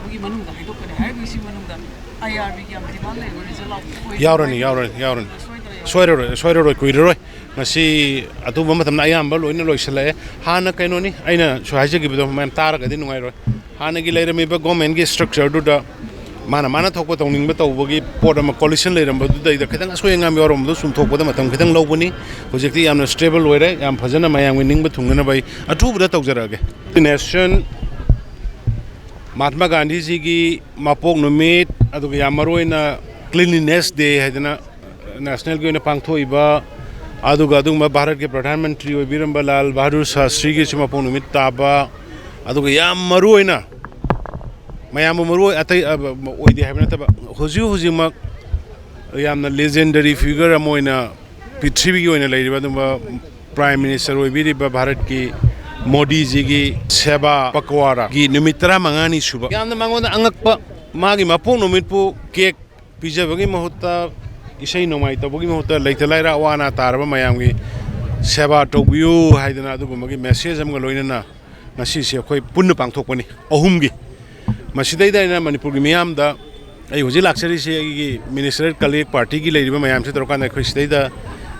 Sigi Manungda Haidoklagani Haina Sigi Manungda IRB ki amdi ban le result yaurani soiroi kuiroi ngasi atu matam na ayam ba loina loisale hana kainoni aina sohaje gi bido man tar ga din ngai roi hana gi leire me ba government gi structure du da mana thokpa tongning ba tawbagi port ama coalition leiram ba du da khadang asoi ngam yorom du sum thokpa da matam khadang lobuni hojekti yamna stable loire yam phajana mayang ning ba thungna bai atu bu da tawjarage nation Mahatma Gandhi ji ki mapok numit adu yam maroina cleanliness day haidana national gi na pangtho iba adu ma Bharat ke Pradhan Mantri Biren Lal Bahadur Shastri ki mapok numit taba adu yam maroina mayam maroi atai oide haibna taba hoji mak yamna legendary figure amoina Prithvi gi oina leiriba dum prime minister oibiriba Bharat ki Modi ji ki seba pakwara ki numitra mangani suba yamna mangoda angakpa magi mapok numit pu cake pijabagi mahutta isai nomai tabagi mahutta leitalaira wana tarba mayam gi seba tobiu haidana adu magi message am loina na ngasi se khoi punna pangthokpani ahum gi masidai ina Manipur gi miyam da ai hoji laksari se gi minister colleague party gi leiriba mayam se torkan khoi sidai da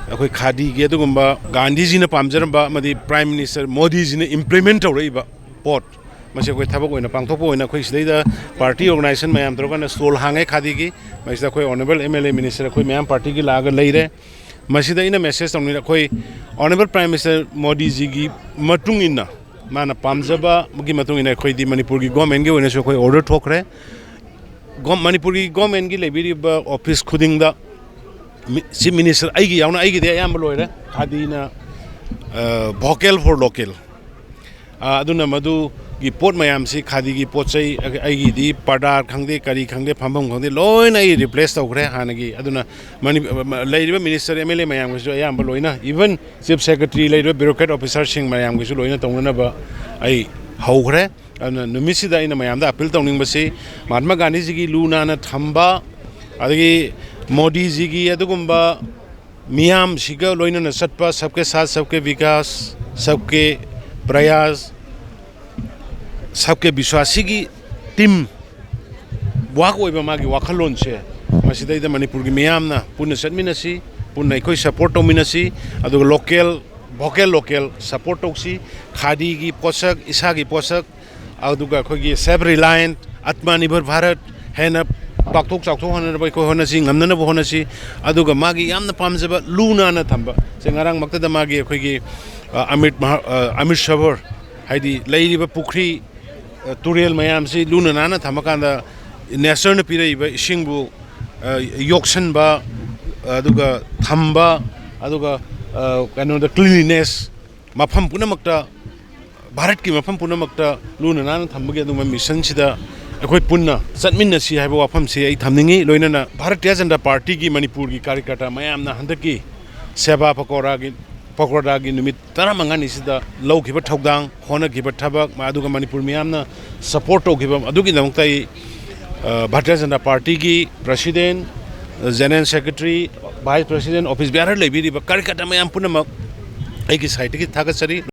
khoi khadi gi adugumba Gandhi ji na pamjaramba madi prime minister Modi ji na implement tawreiba pot mase khoi thabak oina pangthokpo oina khoi sidai da party organization mayam torkan stall hangai khadi gi masida khoi honorable MLA minister khoi mayam party gi laga leire masida ina message tawni khoi honorable prime minister Modi ji gi matung ina mana pamjaba mugi matung ina khoi di Manipur gi government gi oina so khoi order thokre Manipur gi government gi lebiri ba office khuding da chief minister aigi yauna aigi de ayam loire khadina vocal for local aduna madu gi pot mayam si khadi gi pot chai aigi di pada khangde kari khangde phambam khangde loina I replace tawkre hanagi aduna leiriba minister MLA mayam gi so ayam loina even chief secretary leiriba bureaucrat officer sing mayam gi so loina tongna ba ai haukhre numisi da ina mayam da appeal tawning basi Mahatma Gandhi ji gi luna na thamba adagi Modi ji ki adugumba miyam siga loina na satpa sabke sath sabke vikas sabke prayas sabke biswasi ki team wak oiba magi wakhalon se masidai da Manipur gi miyam na punna satminasi punna ikoi support tominasi aduga local vocal support toksi khadi gi posak isa gi posak aduga khoi gi self reliant atmanirbhar Bharat hena paktok chakthok hana bai ko hona si ngamna bo hona si aduga magi yamna pamjaba luna na thamba sengarang makta da magi khoi gi amit shavar haidi leiriba pukhri turel mayam si luna na thamakanda national pirei ba isingbu yoksan ba aduga thamba aduga kano the cleanliness mafam punamakta Bharat ki mafam punamakta luna na thambagi aduma mission sida akhoi punna satminna si haiba wafam se ai thamningi loina na Bharatiya Janata Party ki Manipur ki karikata mayam na handaki seba pakora gi numit taramanga ni sida low khiba thokdang khona khiba thabak ma aduga Manipur miyam na support to khiba adugi namtai Bharatiya Janata Party ki president general secretary vice president office bearer lebiri ba karikata mayam punna ai ki site ki thagasari